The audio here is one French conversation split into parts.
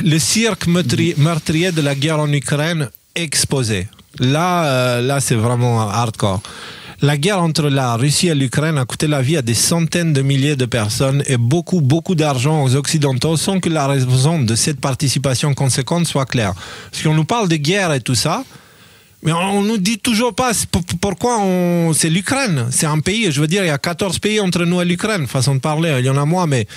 le cirque meurtrier de la guerre en Ukraine exposé. Là c'est vraiment hardcore. La guerre entre la Russie et l'Ukraine a coûté la vie à des centaines de milliers de personnes et beaucoup d'argent aux Occidentaux sans que la raison de cette participation conséquente soit claire. Parce qu'on nous parle de guerre et tout ça, mais on nous dit toujours pas pourquoi c'est l'Ukraine. C'est un pays, je veux dire, il y a 14 pays entre nous et l'Ukraine, façon de parler, il y en a moins, mais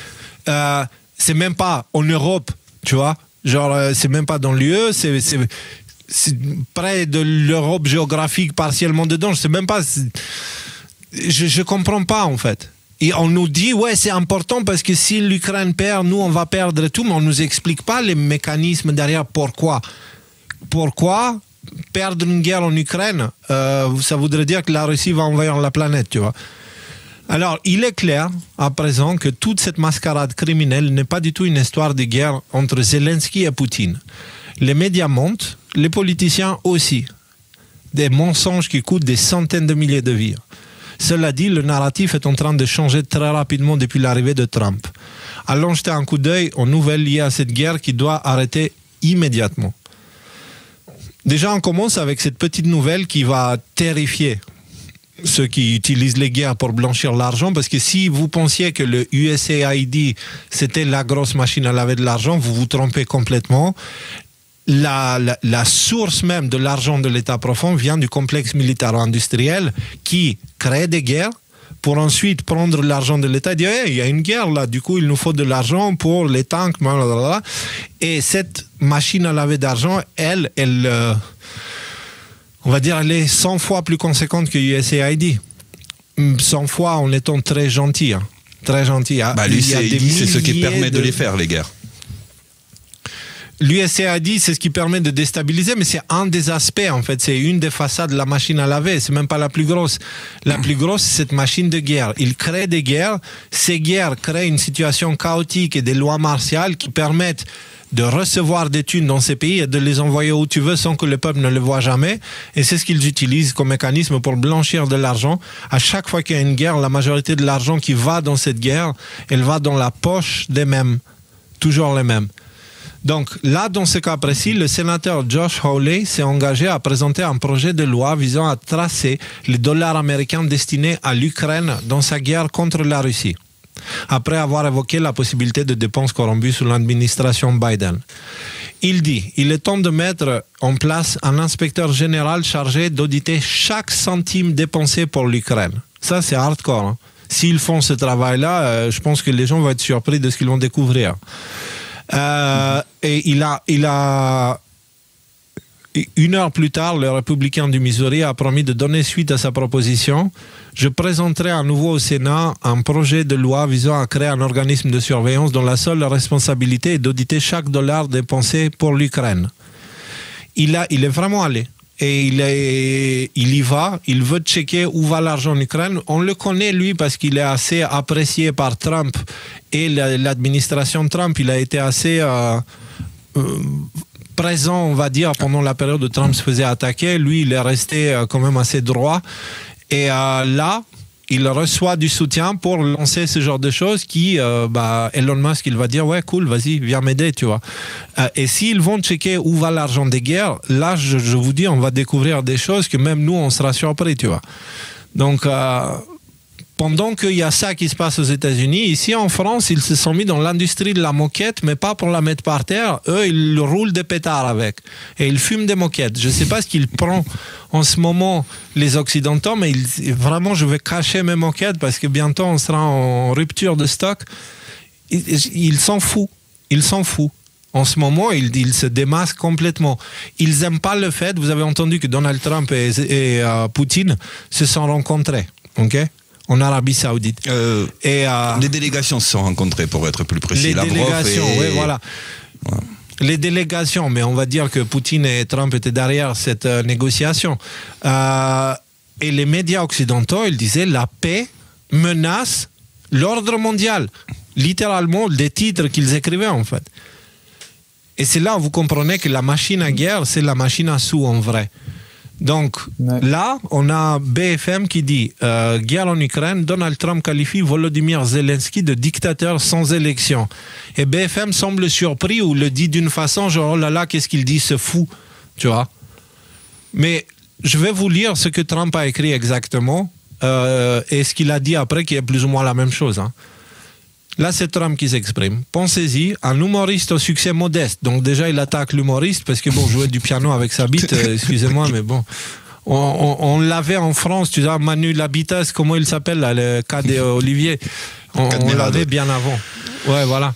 c'est même pas en Europe, tu vois. Genre, c'est même pas dans l'UE, c'est près de l'Europe géographique partiellement dedans. Je sais même pas. Je comprends pas en fait. Et on nous dit ouais c'est important parce que si l'Ukraine perd, nous on va perdre tout, mais on nous explique pas les mécanismes derrière. Pourquoi perdre une guerre en Ukraine, ça voudrait dire que la Russie va envahir la planète, tu vois. Alors, il est clair, à présent, que toute cette mascarade criminelle n'est pas du tout une histoire de guerre entre Zelensky et Poutine. Les médias montent, les politiciens aussi. Des mensonges qui coûtent des centaines de milliers de vies. Cela dit, le narratif est en train de changer très rapidement depuis l'arrivée de Trump. Allons jeter un coup d'œil aux nouvelles liées à cette guerre qui doit arrêter immédiatement. Déjà, on commence avec cette petite nouvelle qui va terrifier ceux qui utilisent les guerres pour blanchir l'argent, parce que si vous pensiez que le USAID c'était la grosse machine à laver de l'argent, vous vous trompez complètement. La source même de l'argent de l'État profond vient du complexe militaro-industriel qui crée des guerres pour ensuite prendre l'argent de l'État et dire hey, il y a une guerre là, du coup il nous faut de l'argent pour les tanks, blablabla. Et cette machine à laver d'argent, elle on va dire, elle est 100 fois plus conséquente que USAID. 100 fois en étant très gentil. Hein. Très gentil. L'USAID, c'est ce qui permet de les faire, les guerres. L'USAID, c'est ce qui permet de déstabiliser, mais c'est un des aspects, en fait. C'est une des façades de la machine à laver. C'est même pas la plus grosse. La plus grosse, c'est cette machine de guerre. Il crée des guerres. Ces guerres créent une situation chaotique et des lois martiales qui permettent de recevoir des thunes dans ces pays et de les envoyer où tu veux sans que le peuple ne le voit jamais. Et c'est ce qu'ils utilisent comme mécanisme pour blanchir de l'argent. À chaque fois qu'il y a une guerre, la majorité de l'argent qui va dans cette guerre, elle va dans la poche des mêmes. Toujours les mêmes. Donc là, dans ce cas précis, le sénateur Josh Hawley s'est engagé à présenter un projet de loi visant à tracer les dollars américains destinés à l'Ukraine dans sa guerre contre la Russie, après avoir évoqué la possibilité de dépenses corrompues sous l'administration Biden. Il dit, il est temps de mettre en place un inspecteur général chargé d'auditer chaque centime dépensé pour l'Ukraine. Ça, c'est hardcore. Hein. S'ils font ce travail-là, je pense que les gens vont être surpris de ce qu'ils vont découvrir. Et il a une heure plus tard, le républicain du Missouri a promis de donner suite à sa proposition. Je présenterai à nouveau au Sénat un projet de loi visant à créer un organisme de surveillance dont la seule responsabilité est d'auditer chaque dollar dépensé pour l'Ukraine. Il est vraiment allé. Et il y va, il veut checker où va l'argent en Ukraine. On le connaît, lui, parce qu'il est assez apprécié par Trump et l'administration Trump. Il a été assez présent, on va dire, pendant la période où Trump se faisait attaquer. Lui, il est resté quand même assez droit. Et là, il reçoit du soutien pour lancer ce genre de choses qui, Elon Musk, il va dire, ouais, cool, vas-y, viens m'aider, tu vois. Et s'ils vont checker où va l'argent des guerres, là, je vous dis, on va découvrir des choses que même nous, on sera surpris, tu vois. Donc, pendant qu'il y a ça qui se passe aux États-Unis, ici en France, ils se sont mis dans l'industrie de la moquette, mais pas pour la mettre par terre. Eux, ils roulent des pétards avec. Et ils fument des moquettes. Je ne sais pas ce qu'ils prennent en ce moment, les Occidentaux, mais vraiment, je vais cacher mes moquettes parce que bientôt, on sera en rupture de stock. Ils s'en foutent. Ils s'en foutent. En ce moment, ils se démasquent complètement. Ils n'aiment pas le fait, vous avez entendu que Donald Trump et Poutine se sont rencontrés. OK ? En Arabie Saoudite. Les délégations se sont rencontrées, pour être plus précis. Les délégations, oui, voilà. Ouais. Les délégations, mais on va dire que Poutine et Trump étaient derrière cette négociation. Et les médias occidentaux, ils disaient la paix menace l'ordre mondial. Littéralement, des titres qu'ils écrivaient, en fait. Et c'est là où vous comprenez que la machine à guerre, c'est la machine à sous, en vrai. Donc là, on a BFM qui dit guerre en Ukraine, Donald Trump qualifie Volodymyr Zelensky de dictateur sans élection. Et BFM semble surpris ou le dit d'une façon genre oh là là, qu'est-ce qu'il dit, ce fou, tu vois. Mais je vais vous lire ce que Trump a écrit exactement et ce qu'il a dit après qui est plus ou moins la même chose. Hein. Là, c'est Trump qui s'exprime. Pensez-y, un humoriste au succès modeste. Donc déjà, il attaque l'humoriste parce que bon, jouer du piano avec sa bite, excusez-moi, mais bon. On l'avait en France, tu vois, Manu Labitas, comment il s'appelle, là, le cas d'Olivier. On l'avait bien avant. Ouais, voilà.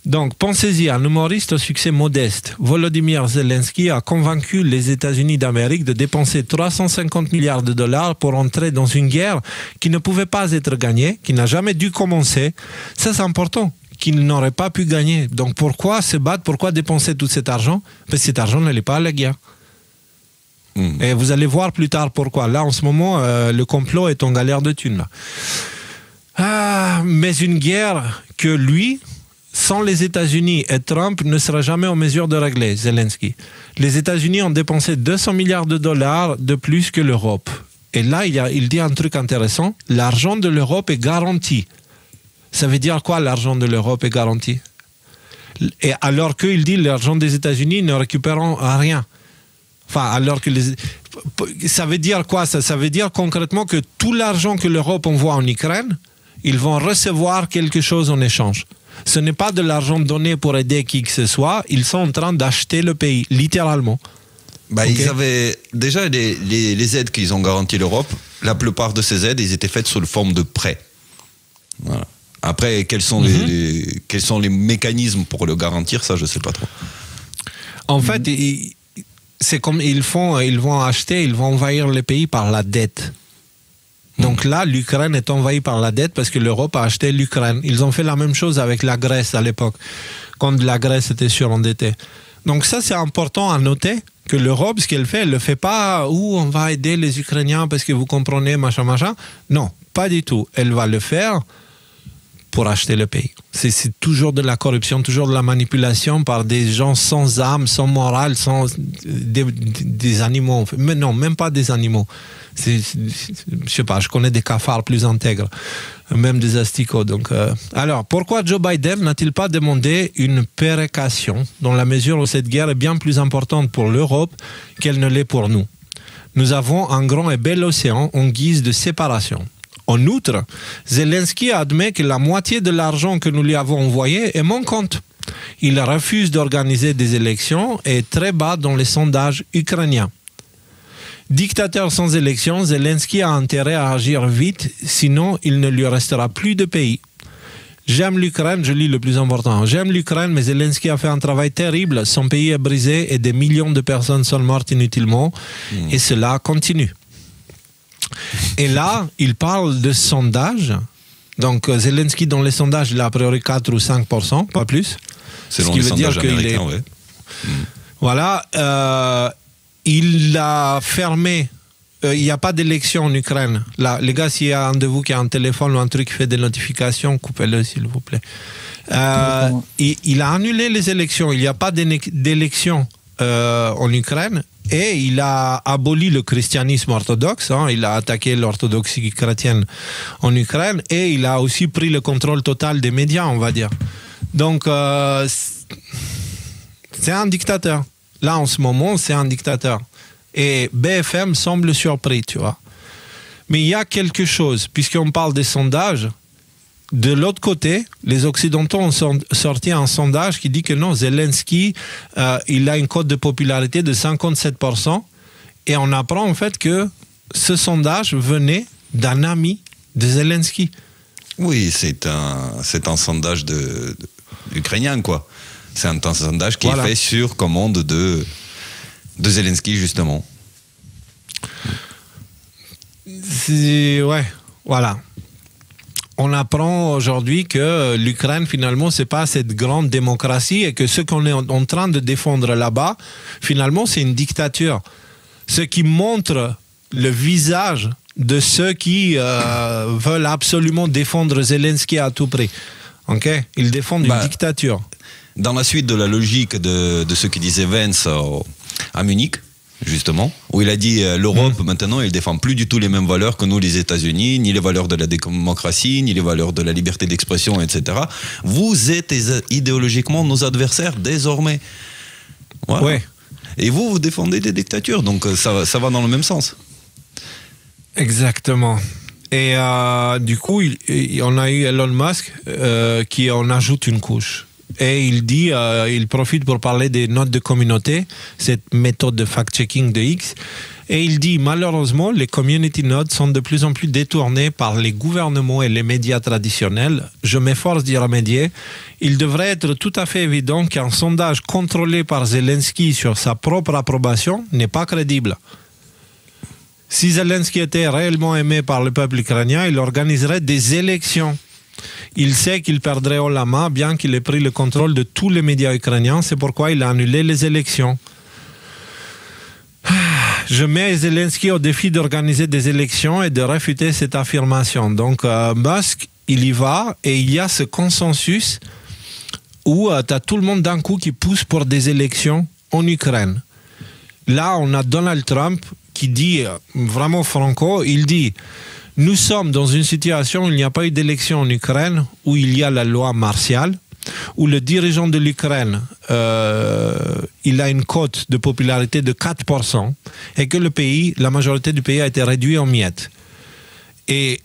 Donc, pensez-y, un humoriste au succès modeste. Volodymyr Zelensky a convaincu les États-Unis d'Amérique de dépenser 350 milliards de dollars pour entrer dans une guerre qui ne pouvait pas être gagnée, qui n'a jamais dû commencer. Ça, c'est important, qu'il n'aurait pas pu gagner. Donc, pourquoi se battre, pourquoi dépenser tout cet argent? Parce que cet argent n'allait pas à la guerre. Et vous allez voir plus tard pourquoi. Là, en ce moment, le complot est en galère de thunes. Là. Mais une guerre que lui, sans les États-Unis et Trump, ne sera jamais en mesure de régler, Zelensky. Les États-Unis ont dépensé 200 milliards de dollars de plus que l'Europe. Et là, il dit un truc intéressant. L'argent de l'Europe est garanti. Ça veut dire quoi, l'argent de l'Europe est garanti? Et alors qu'il dit l'argent des États-Unis ne récupéreront rien. Enfin, alors que ça veut dire quoi ça? Ça veut dire concrètement que tout l'argent que l'Europe envoie en Ukraine, ils vont recevoir quelque chose en échange. Ce n'est pas de l'argent donné pour aider qui que ce soit, ils sont en train d'acheter le pays, littéralement. Bah, okay. Ils avaient déjà les aides qu'ils ont garanties l'Europe, la plupart de ces aides, ils étaient faites sous forme de prêts. Voilà. Après, quels sont les mécanismes pour le garantir, ça, je ne sais pas trop. En fait, c'est comme ils vont acheter, ils vont envahir les pays par la dette. Donc là, l'Ukraine est envahie par la dette parce que l'Europe a acheté l'Ukraine. Ils ont fait la même chose avec la Grèce à l'époque, quand la Grèce était surendettée. Donc ça, c'est important à noter que l'Europe, ce qu'elle fait, elle ne le fait pas où on va aider les Ukrainiens parce que vous comprenez, machin, machin. Non, pas du tout. Elle va le faire pour acheter le pays. C'est toujours de la corruption, toujours de la manipulation par des gens sans âme, sans morale, sans des animaux. Mais non, même pas des animaux. Je sais pas, je connais des cafards plus intègres, même des asticots. Donc, alors, pourquoi Joe Biden n'a-t-il pas demandé une péréquation dans la mesure où cette guerre est bien plus importante pour l'Europe qu'elle ne l'est pour nous? Nous avons un grand et bel océan en guise de séparation. En outre, Zelensky admet que la moitié de l'argent que nous lui avons envoyé est manquante. Il refuse d'organiser des élections et est très bas dans les sondages ukrainiens. Dictateur sans élection, Zelensky a intérêt à agir vite, sinon il ne lui restera plus de pays. J'aime l'Ukraine, je lis le plus important. J'aime l'Ukraine, mais Zelensky a fait un travail terrible. Son pays est brisé et des millions de personnes sont mortes inutilement. Et cela continue. Et là, il parle de sondage. Donc, Zelensky, dans les sondages, il a a priori 4 ou 5%, pas plus. Selon les sondages américains, oui. Voilà. Il a fermé. Il n'y a pas d'élection en Ukraine. Là, les gars, s'il y a un de vous qui a un téléphone ou un truc qui fait des notifications, coupez-le, s'il vous plaît. Il a annulé les élections. Il n'y a pas d'élection en Ukraine. Et il a aboli le christianisme orthodoxe, hein, il a attaqué l'orthodoxie chrétienne en Ukraine et il a aussi pris le contrôle total des médias, on va dire. Donc, c'est un dictateur. Là, en ce moment, c'est un dictateur. Et BFM semble surpris, tu vois. Mais il y a quelque chose, puisqu'on parle des sondages. De l'autre côté, les Occidentaux ont sorti un sondage qui dit que non, Zelensky, il a une cote de popularité de 57%. Et on apprend en fait que ce sondage venait d'un ami de Zelensky. Oui, c'est un sondage ukrainien, quoi. C'est un sondage qui est fait sur commande de Zelensky, justement. Ouais, voilà. On apprend aujourd'hui que l'Ukraine, finalement, c'est pas cette grande démocratie et que ce qu'on est en train de défendre là-bas, finalement, c'est une dictature. Ce qui montre le visage de ceux qui veulent absolument défendre Zelensky à tout prix. Okay? Ils défendent une dictature. Dans la suite de la logique de ce que disait Vance à Munich, justement, où il a dit l'Europe, maintenant, elle défend plus du tout les mêmes valeurs que nous, les États-Unis, ni les valeurs de la démocratie, ni les valeurs de la liberté d'expression, etc. Vous êtes idéologiquement nos adversaires désormais. Voilà. Ouais. Et vous défendez des dictatures, donc ça va dans le même sens. Exactement. Et du coup, on a eu Elon Musk qui en ajoute une couche. Et il dit, il profite pour parler des notes de communauté, cette méthode de fact-checking de X. Et il dit, malheureusement, les community notes sont de plus en plus détournées par les gouvernements et les médias traditionnels. Je m'efforce d'y remédier. Il devrait être tout à fait évident qu'un sondage contrôlé par Zelensky sur sa propre approbation n'est pas crédible. Si Zelensky était réellement aimé par le peuple ukrainien, il organiserait des élections. Il sait qu'il perdrait haut la main, bien qu'il ait pris le contrôle de tous les médias ukrainiens. C'est pourquoi il a annulé les élections. Je mets Zelensky au défi d'organiser des élections et de réfuter cette affirmation. Donc, Musk, il y va et il y a ce consensus où tu as tout le monde d'un coup qui pousse pour des élections en Ukraine. Là, on a Donald Trump qui dit, vraiment franco, il dit « Nous sommes dans une situation où il n'y a pas eu d'élection en Ukraine, où il y a la loi martiale, où le dirigeant de l'Ukraine, il a une cote de popularité de 4%, et que le pays, la majorité du pays a été réduite en miettes. » Et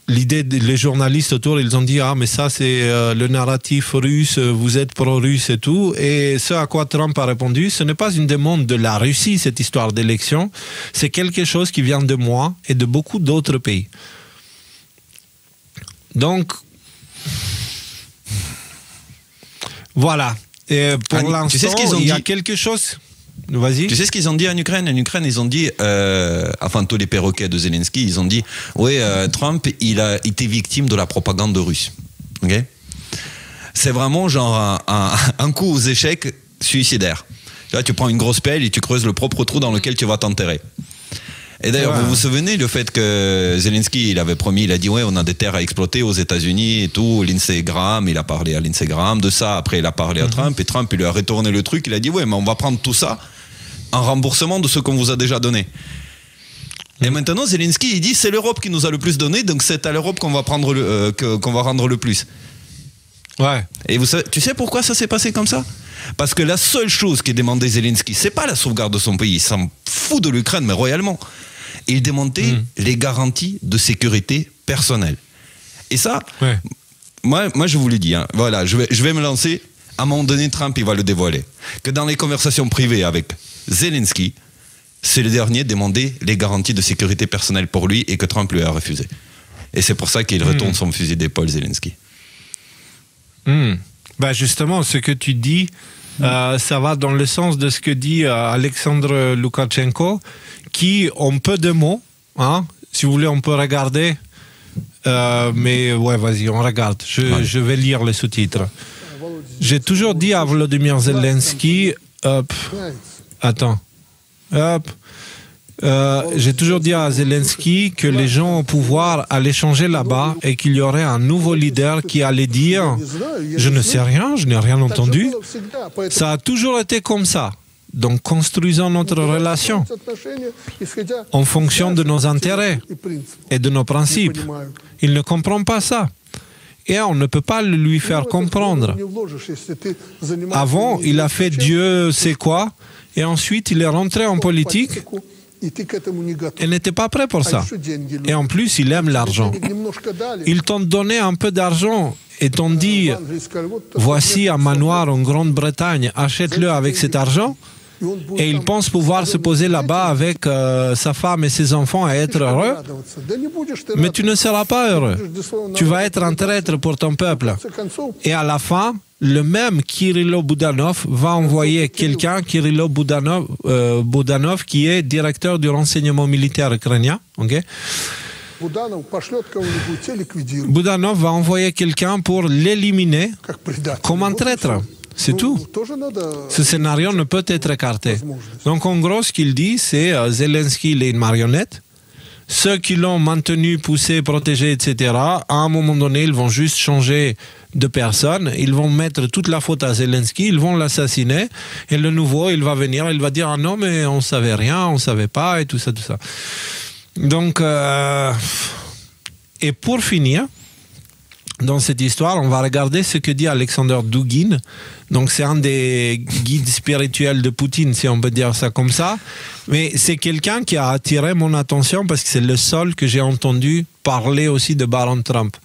les journalistes autour, ils ont dit « Ah, mais ça, c'est le narratif russe, vous êtes pro-russe et tout. » Et ce à quoi Trump a répondu, ce n'est pas une demande de la Russie, cette histoire d'élection, c'est quelque chose qui vient de moi et de beaucoup d'autres pays. Donc, voilà. Et pour l'instant, tu sais ce qu'ils ont il y a dit quelque chose... Vas-y. Tu sais ce qu'ils ont dit en Ukraine? En Ukraine, ils ont dit, enfin tous les perroquets de Zelensky, ils ont dit, oui, Trump, il a été victime de la propagande russe. Okay, c'est vraiment genre un coup aux échecs suicidaire. Là, tu prends une grosse pelle et tu creuses le propre trou dans lequel tu vas t'enterrer. Et d'ailleurs, vous vous souvenez le fait que Zelensky, il avait promis, il a dit, ouais, on a des terres à exploiter aux États-Unis et tout, Lindsey Graham, il a parlé à Lindsey Graham de ça, après il a parlé à Trump, et Trump, il lui a retourné le truc, il a dit, ouais, mais on va prendre tout ça en remboursement de ce qu'on vous a déjà donné. Et maintenant, Zelensky, il dit, c'est l'Europe qui nous a le plus donné, donc c'est à l'Europe qu'on va prendre qu'on va rendre le plus. Ouais. Et tu sais pourquoi ça s'est passé comme ça? Parce que la seule chose qui demandait Zelensky, c'est pas la sauvegarde de son pays, il s'en fout de l'Ukraine, mais royalement. Il demandait les garanties de sécurité personnelle. Et ça, moi je vous l'ai dit, hein, voilà, je vais me lancer. À un moment donné, Trump, il va le dévoiler. Que dans les conversations privées avec Zelensky, c'est le dernier demandait les garanties de sécurité personnelle pour lui et que Trump lui a refusé. Et c'est pour ça qu'il retourne son fusil d'épaule, Zelensky. Ben justement, ce que tu dis, ça va dans le sens de ce que dit Alexandre Loukachenko, qui, en peu de mots, hein, si vous voulez, on peut regarder, mais ouais, vas-y, on regarde. Je vais lire les sous-titres. J'ai toujours dit à Volodymyr Zelensky, j'ai toujours dit à Zelensky que les gens au pouvoir allaient changer là-bas et qu'il y aurait un nouveau leader qui allait dire « Je ne sais rien, je n'ai rien entendu ». Ça a toujours été comme ça. Donc construisons notre relation en fonction de nos intérêts et de nos principes. Il ne comprend pas ça. Et on ne peut pas le lui faire comprendre. Avant, il a fait Dieu sait quoi, et ensuite il est rentré en politique et n'était pas prêt pour ça. Et en plus, il aime l'argent. Ils t'ont donné un peu d'argent et t'ont dit, voici un manoir en Grande-Bretagne, achète-le avec cet argent. Et il pense pouvoir se poser là-bas avec sa femme et ses enfants et être heureux. Mais tu ne seras pas heureux. Tu vas être un traître pour ton peuple. Et à la fin, le même Kirilo Boudanov va envoyer quelqu'un, Kirilo Boudanov, qui est directeur du renseignement militaire ukrainien. Okay? Boudanov va envoyer quelqu'un pour l'éliminer comme un traître. C'est tout. Ce scénario ne peut être écarté. Donc en gros, ce qu'il dit, c'est Zelensky, il est une marionnette. ceux qui l'ont maintenu, poussé, protégé, etc., à un moment donné, ils vont juste changer de personne, ils vont mettre toute la faute à Zelensky, ils vont l'assassiner, et le nouveau, il va venir, il va dire « Ah non, mais on savait rien, on savait pas, et tout ça, tout ça. » Donc, et pour finir, dans cette histoire, on va regarder ce que dit Alexander Dugin. Donc, c'est un des guides spirituels de Poutine, si on peut dire ça comme ça. Mais c'est quelqu'un qui a attiré mon attention parce que c'est le seul que j'ai entendu parler aussi de Baron Trump.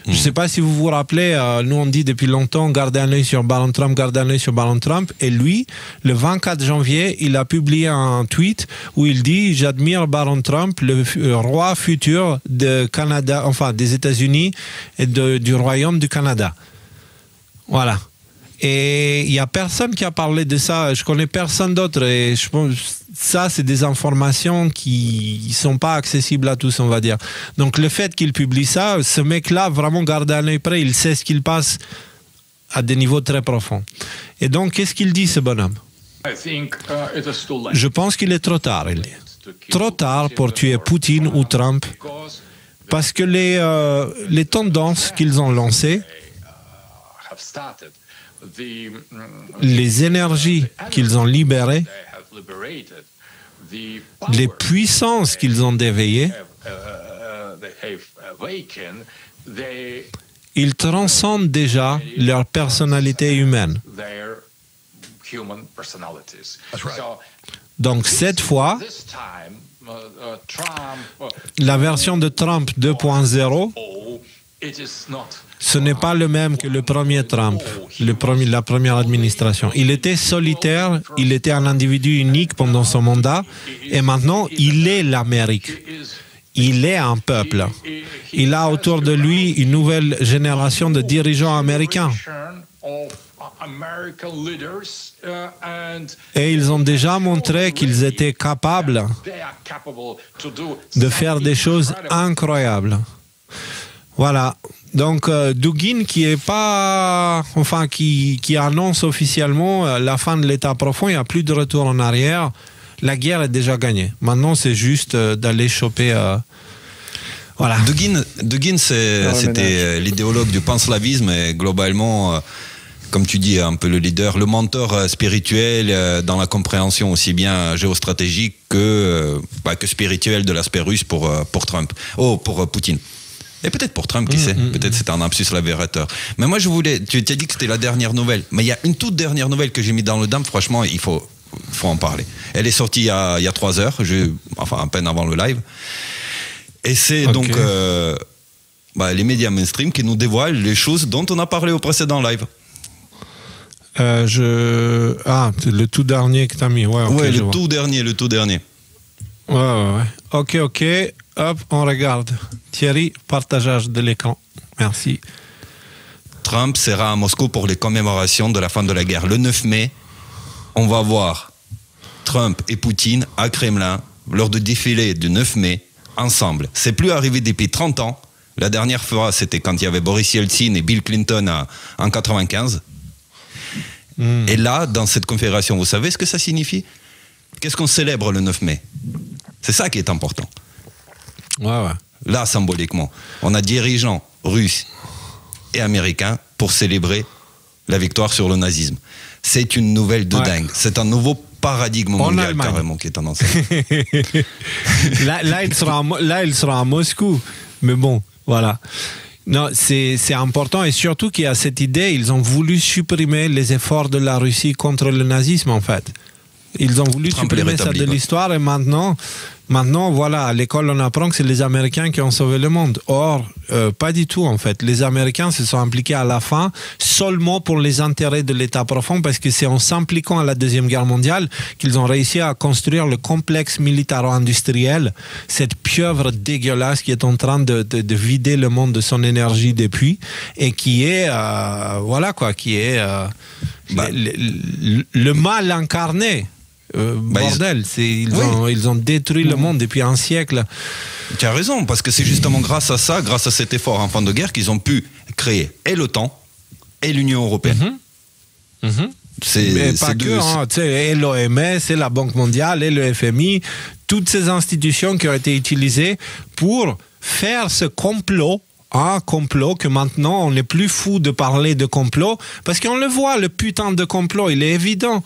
Je ne sais pas si vous vous rappelez, nous on dit depuis longtemps, gardez un œil sur Baron Trump, gardez un œil sur Baron Trump. Et lui, le 24 janvier, il a publié un tweet où il dit « J'admire Baron Trump, le roi futur de Canada, enfin des États-Unis et du Royaume du Canada. » Voilà. Et il n'y a personne qui a parlé de ça. Je connais personne d'autre. Et je pense ça, c'est des informations qui ne sont pas accessibles à tous, on va dire. Donc le fait qu'il publie ça, ce mec-là, vraiment garde un œil près, il sait ce qu'il passe à des niveaux très profonds. Et donc, qu'est-ce qu'il dit, ce bonhomme? Je pense qu'il est trop tard, il dit. Trop tard pour tuer Poutine ou Trump, parce que les tendances qu'ils ont lancées, les énergies qu'ils ont libérées, les puissances qu'ils ont déveillées, ils transcendent déjà leur personnalité humaine. Donc cette fois, la version de Trump 2.0, ce n'est pas le même que le premier Trump, la première administration. Il était solitaire, il était un individu unique pendant son mandat, et maintenant, il est l'Amérique. Il est un peuple. Il a autour de lui une nouvelle génération de dirigeants américains. Et ils ont déjà montré qu'ils étaient capables de faire des choses incroyables. Voilà. Donc, Dugin qui annonce officiellement la fin de l'État profond, il n'y a plus de retour en arrière. La guerre est déjà gagnée. Maintenant, c'est juste d'aller choper. Voilà. Dugin, c'était l'idéologue du panslavisme et globalement, comme tu dis, un peu le leader, le mentor spirituel dans la compréhension aussi bien géostratégique que spirituelle de l'aspect russe pour Trump. Pour Poutine. Et peut-être pour Trump, qui sait. Peut-être c'est un lapsus révélateur. Mais moi, tu t'as dit que c'était la dernière nouvelle. Mais il y a une toute dernière nouvelle que j'ai mis dans le dump. Franchement, il faut en parler. Elle est sortie il y a 3 heures, à peine avant le live. Et c'est donc les médias mainstream qui nous dévoilent les choses dont on a parlé au précédent live. Le tout dernier que tu as mis. Ouais, le tout dernier. Ouais. Ok. Hop, on regarde. Thierry, partageage de l'écran. Merci. Trump sera à Moscou pour les commémorations de la fin de la guerre. Le 9 mai, on va voir Trump et Poutine à Kremlin lors du défilé du 9 mai ensemble. C'est plus arrivé depuis 30 ans. La dernière fois, c'était quand il y avait Boris Yeltsin et Bill Clinton en 1995. Et là, dans cette confédération, vous savez ce que ça signifie? Qu'est-ce qu'on célèbre le 9 mai? C'est ça qui est important. Ouais. Là, symboliquement, on a dirigeants russes et américains pour célébrer la victoire sur le nazisme. C'est une nouvelle de dingue. C'est un nouveau paradigme mondial carrément qui est annoncé. là, il sera à Moscou. Mais bon, voilà. Non, c'est important et surtout qu'il y a cette idée, ils ont voulu supprimer les efforts de la Russie contre le nazisme en fait. Ils ont voulu supprimer ça de l'histoire et maintenant, voilà, à l'école, on apprend que c'est les Américains qui ont sauvé le monde. Or, pas du tout, en fait. Les Américains se sont impliqués à la fin seulement pour les intérêts de l'État profond parce que c'est en s'impliquant à la Deuxième Guerre mondiale qu'ils ont réussi à construire le complexe militaro-industriel, cette pieuvre dégueulasse qui est en train de vider le monde de son énergie depuis et qui est, le mal incarné. Bordel, ils ont détruit le monde depuis un siècle. Tu as raison, parce que c'est justement grâce à ça, grâce à cet effort en fin de guerre, qu'ils ont pu créer et l'OTAN et l'Union européenne. Mais pas que, hein, et l'OMS, et la Banque mondiale, et le FMI, toutes ces institutions qui ont été utilisées pour faire ce complot, un complot que maintenant on n'est plus fou de parler de complot, parce qu'on le voit, le putain de complot, il est évident.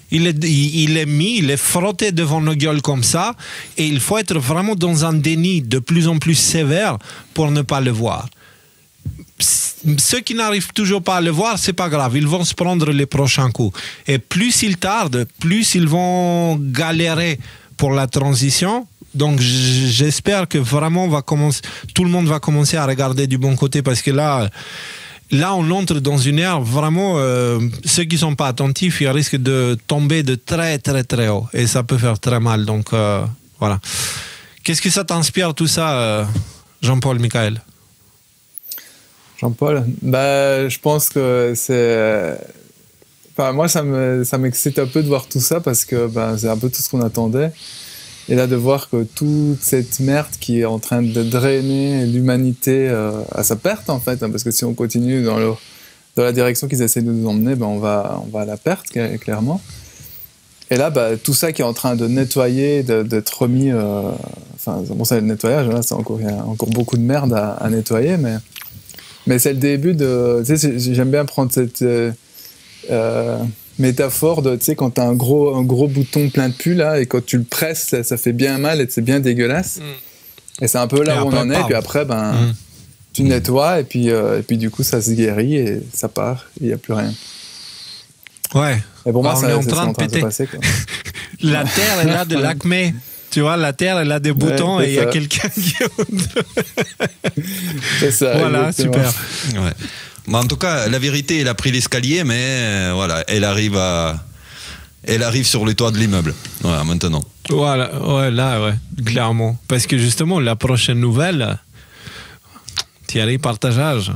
Il est frotté devant nos gueules comme ça, et il faut être vraiment dans un déni de plus en plus sévère pour ne pas le voir. Ceux qui n'arrivent toujours pas à le voir, c'est pas grave, ils vont se prendre les prochains coups. Et plus ils tardent, plus ils vont galérer pour la transition. Donc j'espère que vraiment tout le monde va commencer à regarder du bon côté, parce que là on entre dans une ère vraiment, ceux qui ne sont pas attentifs, ils risquent de tomber de très très très haut, et ça peut faire très mal. Donc voilà. Qu'est-ce que ça t'inspire tout ça, Jean-Paul, Michael? Jean-Paul, je pense que c'est... Enfin, moi, ça m'excite un peu de voir tout ça, parce que c'est un peu tout ce qu'on attendait. Et là, de voir que toute cette merde qui est en train de drainer l'humanité à sa perte, en fait, hein, parce que si on continue dans la direction qu'ils essaient de nous emmener, on va à la perte, clairement. Et là, tout ça qui est en train de nettoyer, d'être remis... Enfin, bon, ça, le nettoyage, là, il y a encore beaucoup de merde à nettoyer, mais c'est le début de... Tu sais, j'aime bien prendre cette métaphore de, tu sais, quand t'as un gros bouton plein de pus, là, et quand tu le presses, ça fait bien mal et c'est bien dégueulasse. Et c'est un peu là où on en est, et puis après, tu nettoies, et puis du coup, ça se guérit, et ça part, il n'y a plus rien. Ouais. Et pour moi, on est en train de péter. Passer, quoi. La Terre, elle a de l'acmé. Tu vois, la Terre, elle a des boutons, et il y a quelqu'un qui... C'est ça. Voilà, exactement. super. Ouais. Mais en tout cas, la vérité, elle a pris l'escalier, mais voilà, elle arrive sur le toit de l'immeuble. Voilà, maintenant. Voilà, ouais, là, ouais, clairement. Parce que justement, la prochaine nouvelle, Thierry Partageage,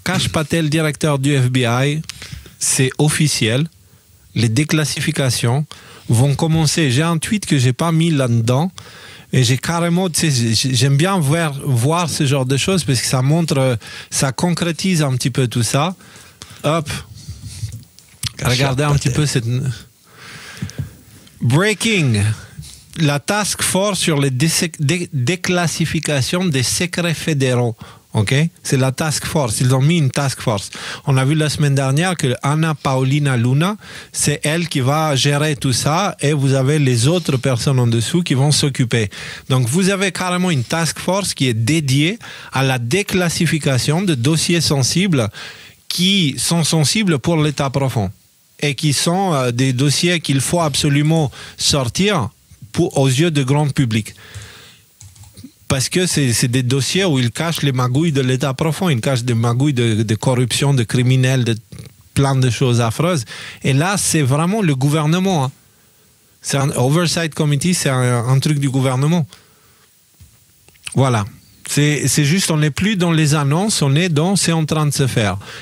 Kash Patel, directeur du FBI, c'est officiel. Les déclassifications vont commencer. J'ai un tweet que j'ai pas mis là-dedans, et j'ai carrément, tu sais, j'aime bien voir ce genre de choses, parce que ça montre, ça concrétise un petit peu tout ça. Hop, regardez un petit peu cette... Breaking, la task force sur les déclassifications des secrets fédéraux. Ok, c'est la task force. Ils ont mis une task force. On a vu la semaine dernière que Anna Paulina Luna, c'est elle qui va gérer tout ça, et vous avez les autres personnes en dessous qui vont s'occuper. Donc vous avez carrément une task force qui est dédiée à la déclassification de dossiers sensibles qui sont sensibles pour l'État profond, et qui sont des dossiers qu'il faut absolument sortir aux yeux du grand public. Parce que c'est des dossiers où ils cachent les magouilles de l'État profond, ils cachent des magouilles de corruption, de criminels, de plein de choses affreuses. Et là, c'est vraiment le gouvernement. Hein. C'est un Oversight Committee, c'est un truc du gouvernement. Voilà. C'est juste, on n'est plus dans les annonces, on est dans c'est en train de se faire.